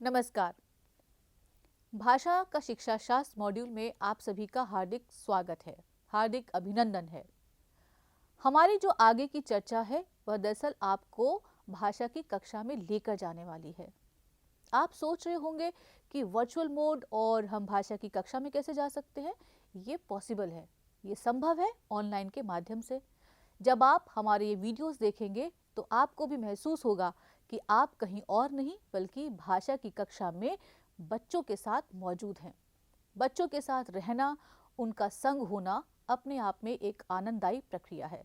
नमस्कार। भाषा का शिक्षा शास्त्र मॉड्यूल में आप सभी का हार्दिक स्वागत है, हार्दिक अभिनंदन है। हमारी जो आगे की चर्चा है वह दरअसल आपको भाषा की कक्षा में लेकर जाने वाली है। आप सोच रहे होंगे कि वर्चुअल मोड और हम भाषा की कक्षा में कैसे जा सकते हैं। ये पॉसिबल है, ये संभव है ऑनलाइन के माध्यम से। जब आप हमारे ये वीडियोस देखेंगे तो आपको भी महसूस होगा कि आप कहीं और नहीं बल्कि भाषा की कक्षा में बच्चों के साथ मौजूद हैं। बच्चों के साथ रहना, उनका संग होना अपने आप में एक आनंददायी प्रक्रिया है।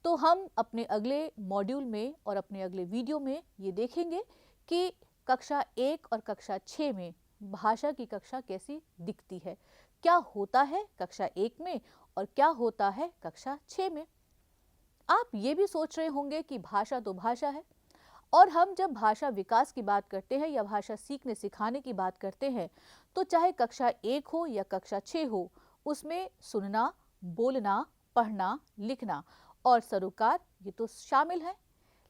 तो हम अपने अगले मॉड्यूल में और अपने अगले वीडियो में ये देखेंगे कि कक्षा 1 और कक्षा 6 में भाषा की कक्षा कैसी दिखती है, क्या होता है कक्षा 1 में और क्या होता है कक्षा 6 में। आप ये भी सोच रहे होंगे कि भाषा तो भाषा है और हम जब भाषा विकास की बात करते हैं या भाषा सीखने सिखाने की बात करते हैं तो चाहे कक्षा 1 हो या कक्षा 6 हो, उसमें सुनना, बोलना, पढ़ना, लिखना और सरोकार ये तो शामिल है।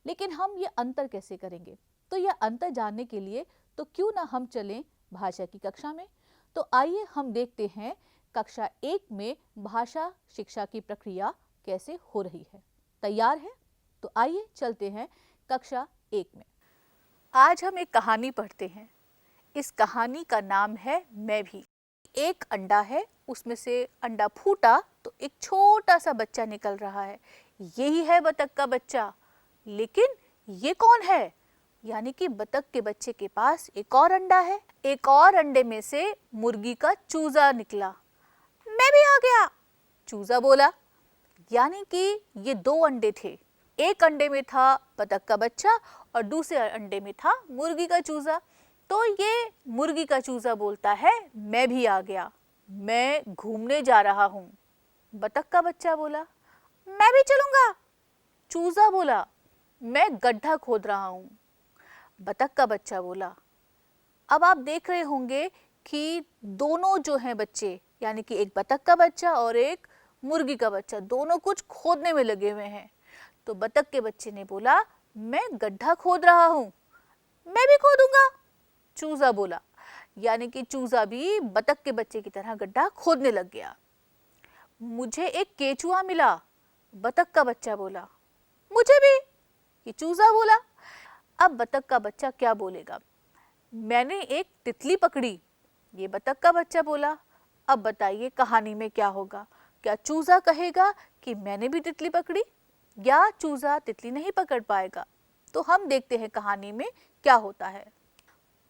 लेकिन हम ये अंतर कैसे करेंगे? तो यह अंतर जानने के लिए तो क्यों ना हम चलें भाषा की कक्षा में। तो आइए हम देखते हैं कक्षा 1 में भाषा शिक्षा की प्रक्रिया कैसे हो रही है। तैयार है? तो आइए चलते हैं कक्षा 1 में। आज हम एक कहानी पढ़ते हैं। इस कहानी का नाम है मैं भी। एक अंडा है, उसमें से अंडा फूटा तो एक छोटा सा बच्चा निकल रहा है। यही है बतख का बच्चा। लेकिन ये कौन है? यानी कि बतख के बच्चे के पास एक और अंडा है। एक और अंडे में से मुर्गी का चूजा निकला। मैं भी आ गया, चूजा बोला। यानी कि ये दो अंडे थे। एक अंडे में था बतख का बच्चा और दूसरे अंडे में था मुर्गी का चूजा। तो ये मुर्गी का चूजा बोलता है मैं भी आ गया, मैं घूमने जा रहा हूँ। बतख का बच्चा बोला मैं भी चलूंगा। चूजा बोला मैं गड्ढा खोद रहा हूँ। बतख का बच्चा बोला। अब आप देख रहे होंगे कि दोनों जो हैं बच्चे, यानी कि एक बतख का बच्चा और एक मुर्गी का बच्चा, दोनों कुछ खोदने में लगे हुए हैं। तो बतख के बच्चे ने बोला मैं गड्ढा खोद रहा हूँ, मैं भी खोदूंगा। चूजा बोला। यानी कि चूजा भी बतख के बच्चे की तरह गड्ढा खोदने लग गया। मुझे एक केचुआ मिला, बतख का बच्चा बोला। मुझे भी, ये चूजा बोला। अब बतख का बच्चा क्या बोलेगा? मैंने एक तितली पकड़ी, ये बतख का बच्चा बोला। अब बताइए कहानी में क्या होगा? क्या चूजा कहेगा कि मैंने भी तितली पकड़ी, या चूजा तितली नहीं पकड़ पाएगा? तो हम देखते हैं कहानी में क्या होता है।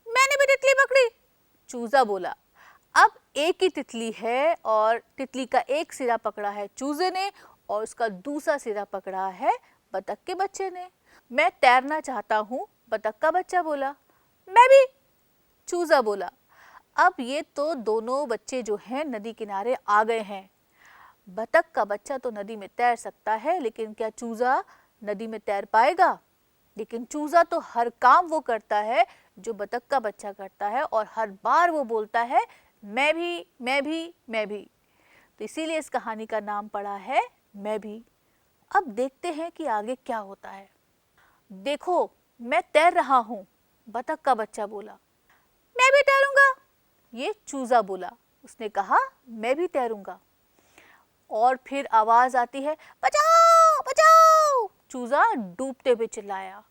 मैंने भी तितली पकड़ी, चूजा बोला। अब एक ही तितली है और तितली का एक सिरा पकड़ा है चूजे ने और उसका दूसरा सिरा पकड़ा है बतख के बच्चे ने। मैं तैरना चाहता हूँ, बतख का बच्चा बोला। मैं भी, चूजा बोला। अब ये तो दोनों बच्चे जो हैं नदी किनारे आ गए हैं। बतख का बच्चा तो नदी में तैर सकता है, लेकिन क्या चूजा नदी में तैर पाएगा? लेकिन चूजा तो हर काम वो करता है जो बतख का बच्चा करता है और हर बार वो बोलता है मैं भी, मैं भी, मैं भी। तो इसीलिए इस कहानी का नाम पड़ा है मैं भी। अब देखते हैं कि आगे क्या होता है। देखो मैं तैर रहा हूँ, बतख का बच्चा बोला। मैं भी तैरूंगा, ये चूजा बोला। उसने कहा मैं भी तैरूंगा। और फिर आवाज आती है बचाओ बचाओ। चूजा डूबते हुए चिल्लाया।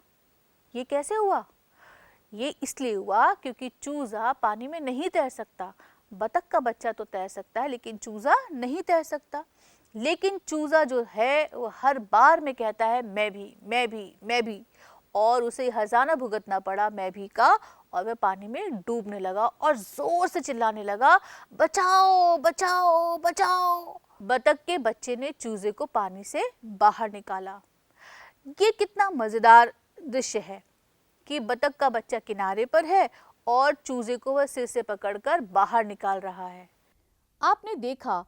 ये कैसे हुआ? ये इसलिए हुआ क्योंकि चूजा पानी में नहीं तैर सकता। बतख का बच्चा तो तैर सकता है लेकिन चूजा नहीं तैर सकता। लेकिन चूजा जो है वो हर बार में कहता है मैं भी, मैं भी, मैं भी, और उसे हर्जाना भुगतना पड़ा मैं भी का, और वह पानी में डूबने लगा और जोर से चिल्लाने लगा बचाओ बचाओ बचाओ। बतख के बच्चे ने चूजे को पानी से बाहर निकाला। ये कितना मजेदार दृश्य है कि बतख का बच्चा किनारे पर है और चूजे को वह सिर से पकड़कर बाहर निकाल रहा है। आपने देखा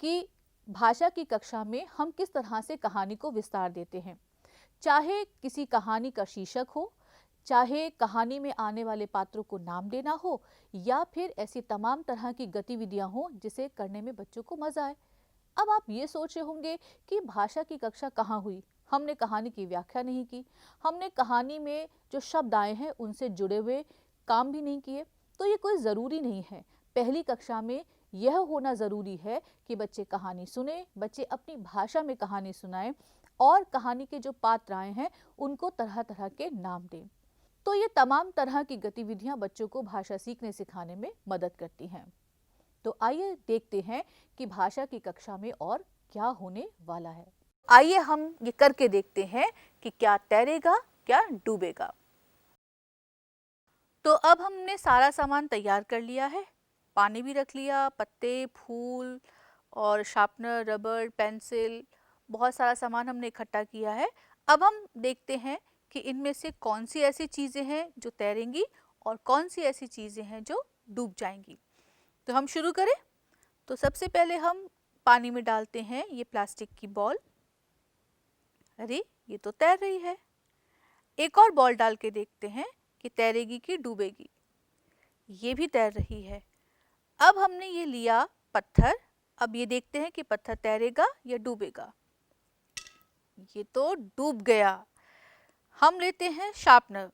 कि भाषा की कक्षा में हम किस तरह से कहानी को विस्तार देते हैं। चाहे किसी कहानी का शीर्षक हो, चाहे कहानी में आने वाले पात्रों को नाम देना हो, या फिर ऐसी तमाम तरह की गतिविधियां हो जिसे करने में बच्चों को मजा आए। अब आप ये सोच रहे होंगे कि भाषा की कक्षा कहाँ हुई, हमने कहानी की व्याख्या नहीं की, हमने कहानी में जो शब्द आए हैं उनसे जुड़े हुए काम भी नहीं किए, तो ये कोई ज़रूरी नहीं है। पहली कक्षा में यह होना ज़रूरी है कि बच्चे कहानी सुने, बच्चे अपनी भाषा में कहानी सुनाएं और कहानी के जो पात्र आए हैं उनको तरह तरह के नाम दें। तो ये तमाम तरह की गतिविधियां बच्चों को भाषा सीखने सिखाने में मदद करती हैं। तो आइए देखते हैं कि भाषा की कक्षा में और क्या होने वाला है। आइए हम ये करके देखते हैं कि क्या तैरेगा, क्या डूबेगा। तो अब हमने सारा सामान तैयार कर लिया है, पानी भी रख लिया, पत्ते, फूल और शार्पनर, रबर, पेंसिल, बहुत सारा सामान हमने इकट्ठा किया है। अब हम देखते हैं कि इनमें से कौन सी ऐसी चीज़ें हैं जो तैरेंगी और कौन सी ऐसी चीज़ें हैं जो डूब जाएंगी। तो हम शुरू करें। तो सबसे पहले हम पानी में डालते हैं ये प्लास्टिक की बॉल। अरे ये तो तैर रही है। एक और बॉल डाल के देखते हैं कि तैरेगी कि डूबेगी। ये भी तैर रही है। अब हमने ये लिया पत्थर। अब ये देखते हैं कि पत्थर तैरेगा या डूबेगा। ये तो डूब गया। हम लेते हैं शार्पनर।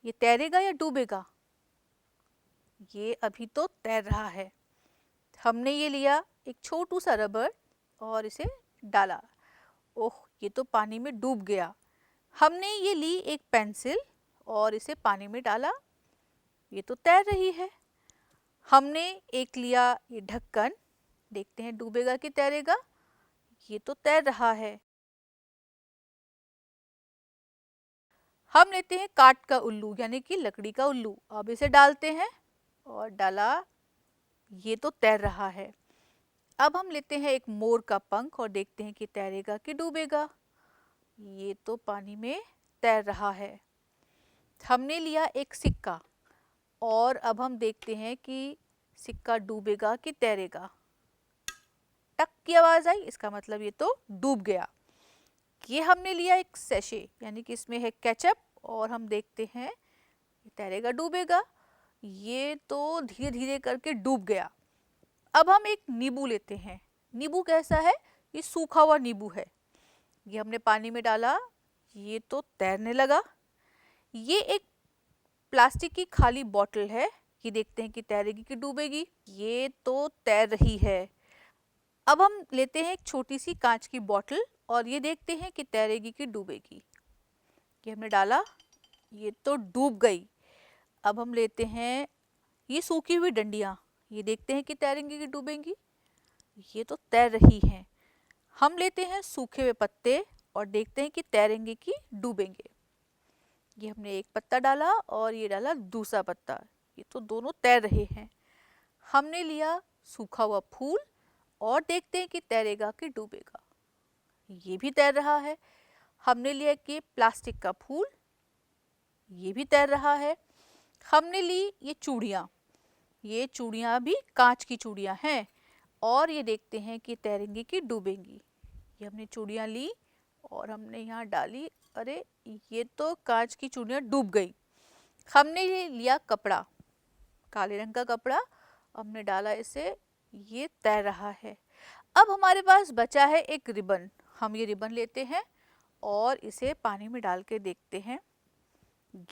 ये तैरेगा या डूबेगा? ये अभी तो तैर रहा है। हमने ये लिया एक छोटू सा रबर और इसे डाला। ओह, ये तो पानी में डूब गया। हमने ये ली एक पेंसिल और इसे पानी में डाला। ये तो तैर रही है। हमने एक लिया ये ढक्कन। देखते हैं डूबेगा कि तैरेगा। ये तो तैर रहा है। हम लेते हैं काठ का उल्लू यानी कि लकड़ी का उल्लू। अब इसे डालते हैं और डाला। ये तो तैर रहा है। अब हम लेते हैं एक मोर का पंख और देखते हैं कि तैरेगा कि डूबेगा। ये तो पानी में तैर रहा है। हमने लिया एक सिक्का और अब हम देखते हैं कि सिक्का डूबेगा कि तैरेगा। टक की आवाज आई, इसका मतलब ये तो डूब गया। ये हमने लिया एक सैशे यानी कि इसमें है केचप और हम देखते हैं ये तैरेगा डूबेगा। ये तो धीरे धीरे करके डूब गया। अब हम एक नींबू लेते हैं। नींबू कैसा है? ये सूखा हुआ नींबू है। ये हमने पानी में डाला। ये तो तैरने लगा। ये एक प्लास्टिक की खाली बोतल है। ये देखते हैं कि तैरेगी कि डूबेगी। ये तो तैर रही है। अब हम लेते हैं एक छोटी सी कांच की बोतल और ये देखते हैं कि तैरेगी कि डूबेगी। ये हमने डाला। ये तो डूब गई। अब हम लेते हैं ये सूखी हुई डंडियाँ। ये देखते हैं कि तैरेंगी कि डूबेंगी। ये तो तैर रही हैं। हम लेते हैं सूखे हुए पत्ते और देखते हैं कि तैरेंगे कि डूबेंगे। ये हमने एक पत्ता डाला और ये डाला दूसरा पत्ता। ये तो दोनों तैर रहे हैं। हमने लिया सूखा हुआ फूल और देखते हैं कि तैरेगा कि डूबेगा। ये भी तैर रहा है। हमने लिया कि प्लास्टिक का फूल। ये भी तैर रहा है। हमने ली ये चूड़ियाँ। ये चूड़ियाँ भी कांच की चूड़ियाँ हैं और ये देखते हैं कि तैरेंगी कि डूबेंगी। ये हमने चूड़ियाँ ली और हमने यहाँ डाली। अरे ये तो कांच की चूड़ियाँ डूब गई। हमने ये लिया कपड़ा, काले रंग का कपड़ा, हमने डाला इसे। ये तैर रहा है। अब हमारे पास बचा है एक रिबन। हम ये रिबन लेते हैं और इसे पानी में डाल के देखते हैं।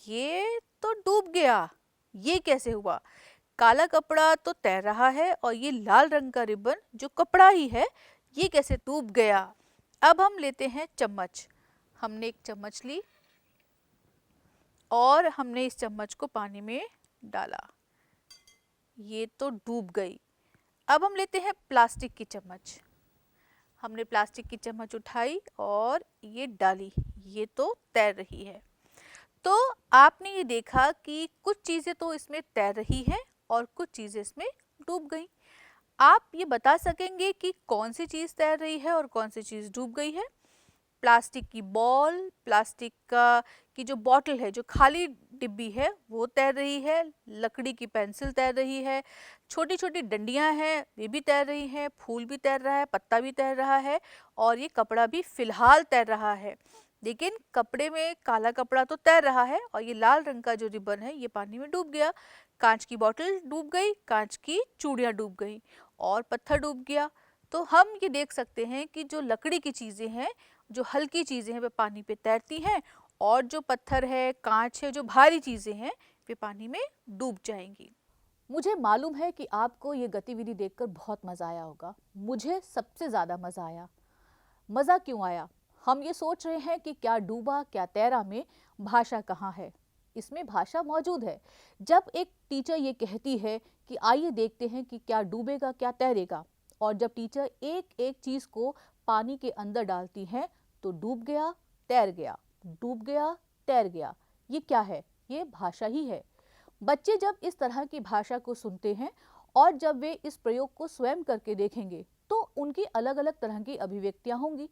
ये तो डूब गया। ये कैसे हुआ? काला कपड़ा तो तैर रहा है और ये लाल रंग का रिबन जो कपड़ा ही है ये कैसे डूब गया? अब हम लेते हैं चम्मच। हमने एक चम्मच ली और हमने इस चम्मच को पानी में डाला। ये तो डूब गई। अब हम लेते हैं प्लास्टिक की चम्मच। हमने प्लास्टिक की चम्मच उठाई और ये डाली। ये तो तैर रही है। तो आपने ये देखा कि कुछ चीज़ें तो इसमें तैर रही हैं और कुछ चीज़ें इसमें डूब गई। आप ये बता सकेंगे कि कौन सी चीज़ तैर रही है और कौन सी चीज़ डूब गई है? प्लास्टिक की बॉल, प्लास्टिक का की जो बॉटल है, जो खाली डिब्बी है वो तैर रही है, लकड़ी की पेंसिल तैर रही है, छोटी छोटी डंडियां हैं वे भी तैर रही हैं, फूल भी तैर रहा है, पत्ता भी तैर रहा है और ये कपड़ा भी फिलहाल तैर रहा है। लेकिन कपड़े में काला कपड़ा तो तैर रहा है और ये लाल रंग का जो रिबन है ये पानी में डूब गया। कांच की बोतल डूब गई, कांच की चूड़ियाँ डूब गई और पत्थर डूब गया। तो हम ये देख सकते हैं कि जो लकड़ी की चीज़ें हैं, जो हल्की चीज़ें हैं वे पानी पे तैरती हैं और जो पत्थर है, कांच है, जो भारी चीज़ें हैं वे पानी में डूब जाएंगी। मुझे मालूम है कि आपको ये गतिविधि देखकर बहुत मज़ा आया होगा। मुझे सबसे ज़्यादा मज़ा आया। मज़ा क्यों आया? हम ये सोच रहे हैं कि क्या डूबा क्या तैरा में भाषा कहाँ है। इसमें भाषा मौजूद है। जब एक टीचर ये कहती है कि आइए देखते हैं कि क्या डूबेगा क्या तैरेगा, और जब टीचर एक एक चीज़ को पानी के अंदर डालती हैं तो डूब गया तैर गया, डूब गया तैर गया, ये क्या है? ये भाषा ही है। बच्चे जब इस तरह की भाषा को सुनते हैं और जब वे इस प्रयोग को स्वयं करके देखेंगे तो उनकी अलग अलग तरह की अभिव्यक्तियां होंगी।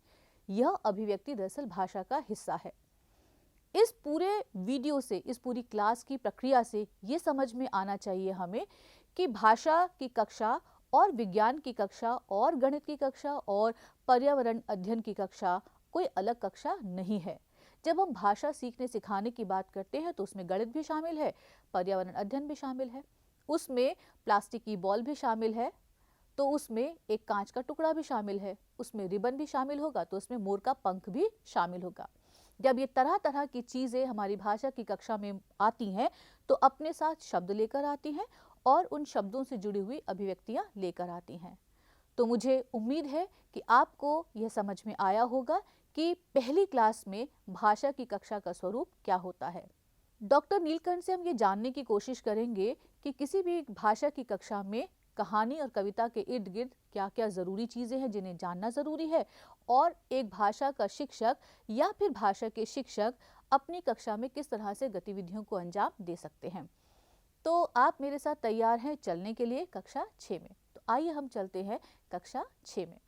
यह अभिव्यक्ति दरअसल भाषा का हिस्सा है। इस पूरे वीडियो से, इस पूरी क्लास की प्रक्रिया से ये समझ में आना चाहिए हमें कि भाषा की कक्षा और विज्ञान की कक्षा और गणित की कक्षा और पर्यावरण अध्ययन की कक्षा कोई अलग कक्षा नहीं है। जब हम भाषा सीखने सिखाने की बात करते हैं तो उसमें गणित भी शामिल है, पर्यावरण अध्ययन भी शामिल है, उसमें प्लास्टिक की बॉल भी शामिल है, तो उसमें एक कांच का टुकड़ा भी शामिल है, उसमें रिबन भी शामिल होगा, तो उसमें मोर का पंख भी शामिल होगा। जब ये तरह तरह की चीज़ें हमारी भाषा की कक्षा में आती हैं तो अपने साथ शब्द लेकर आती हैं और उन शब्दों से जुड़ी हुई अभिव्यक्तियां लेकर आती हैं। तो मुझे उम्मीद है कि आपको यह समझ में आया होगा कि पहली क्लास में भाषा की कक्षा का स्वरूप क्या होता है। डॉक्टर नीलकंठ से हम ये जानने की कोशिश करेंगे कि किसी भी भाषा की कक्षा में कहानी और कविता के इर्द गिर्द क्या क्या ज़रूरी चीज़ें हैं जिन्हें जानना ज़रूरी है, और एक भाषा का शिक्षक या फिर भाषा के शिक्षक अपनी कक्षा में किस तरह से गतिविधियों को अंजाम दे सकते हैं। तो आप मेरे साथ तैयार हैं चलने के लिए कक्षा 6 में। तो आइए हम चलते हैं कक्षा 6 में।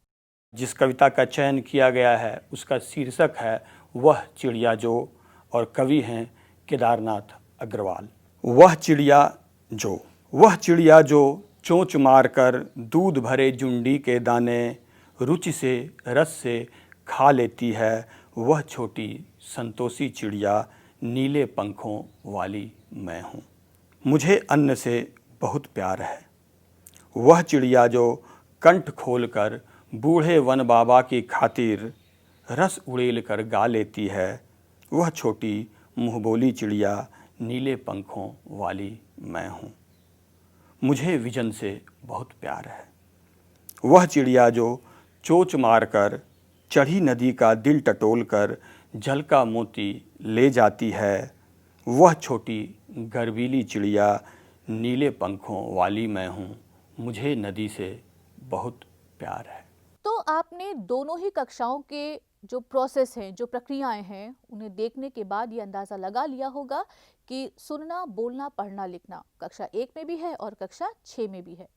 जिस कविता का चयन किया गया है उसका शीर्षक है वह चिड़िया जो, और कवि हैं केदारनाथ अग्रवाल। वह चिड़िया जो, वह चिड़िया जो चोंच मारकर दूध भरे जुंडी के दाने रुचि से रस से खा लेती है, वह छोटी संतोषी चिड़िया नीले पंखों वाली मैं हूँ। मुझे अन्न से बहुत प्यार है। वह चिड़िया जो कंठ खोलकर बूढ़े वन बाबा की खातिर रस उड़ेल कर गा लेती है, वह छोटी मुँहबोली चिड़िया नीले पंखों वाली मैं हूँ। मुझे विजन से बहुत प्यार है। वह चिड़िया जो चोंच मारकर चढ़ी नदी का दिल टटोल कर जल का मोती ले जाती है, वह छोटी गर्वीली चिड़िया नीले पंखों वाली मैं हूँ। मुझे नदी से बहुत प्यार है। तो आपने दोनों ही कक्षाओं के जो प्रोसेस हैं, जो प्रक्रियाएं हैं, उन्हें देखने के बाद ये अंदाज़ा लगा लिया होगा कि सुनना, बोलना, पढ़ना, लिखना कक्षा 1 में भी है और कक्षा 6 में भी है।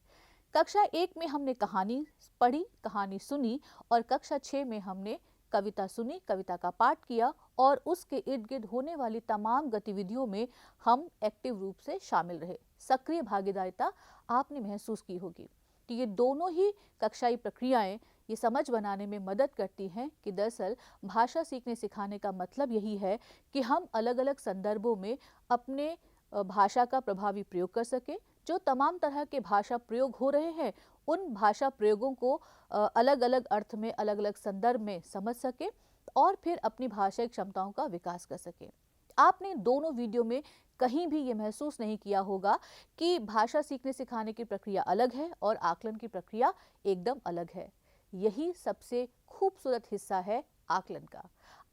कक्षा 1 में हमने कहानी पढ़ी, कहानी सुनी, और कक्षा 6 में हमने कविता सुनी, कविता का पाठ किया, और उसके इर्द गिर्द होने वाली तमाम गतिविधियों में हम एक्टिव रूप से शामिल रहे। सक्रिय भागीदारिता आपने महसूस की होगी। कि ये दोनों ही कक्षाई प्रक्रियाएं ये समझ बनाने में मदद करती हैं कि दरअसल भाषा सीखने सिखाने का मतलब यही है कि हम अलग अलग संदर्भों में अपने भाषा का प्रभावी प्रयोग कर सकें। जो तमाम तरह के भाषा प्रयोग हो रहे हैं उन भाषा प्रयोगों को अलग अलग अर्थ में, अलग अलग संदर्भ में समझ सकें और फिर अपनी भाषाई क्षमताओं का विकास कर सकें। आपने दोनों वीडियो में कहीं भी ये महसूस नहीं किया होगा कि भाषा सीखने सिखाने की प्रक्रिया अलग है और आकलन की प्रक्रिया एकदम अलग है। यही सबसे खूबसूरत हिस्सा है आकलन का।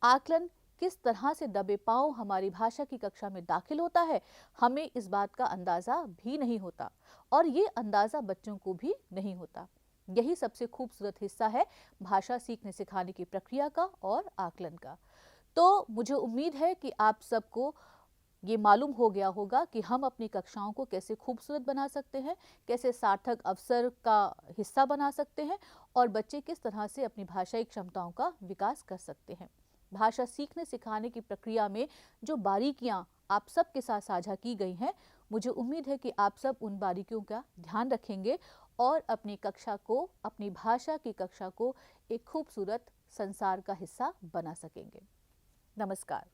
आकलन किस तरह से दबे पांव हमारी भाषा की कक्षा में दाखिल होता है, हमें इस बात का अंदाज़ा भी नहीं होता और ये अंदाज़ा बच्चों को भी नहीं होता। यही सबसे खूबसूरत हिस्सा है भाषा सीखने सिखाने की प्रक्रिया का और आकलन का। तो मुझे उम्मीद है कि आप सबको ये मालूम हो गया होगा कि हम अपनी कक्षाओं को कैसे खूबसूरत बना सकते हैं, कैसे सार्थक अवसर का हिस्सा बना सकते हैं और बच्चे किस तरह से अपनी भाषाई क्षमताओं का विकास कर सकते हैं। भाषा सीखने सिखाने की प्रक्रिया में जो बारीकियां आप सब के साथ साझा की गई हैं, मुझे उम्मीद है कि आप सब उन बारीकियों का ध्यान रखेंगे और अपनी कक्षा को, अपनी भाषा की कक्षा को एक खूबसूरत संसार का हिस्सा बना सकेंगे। नमस्कार।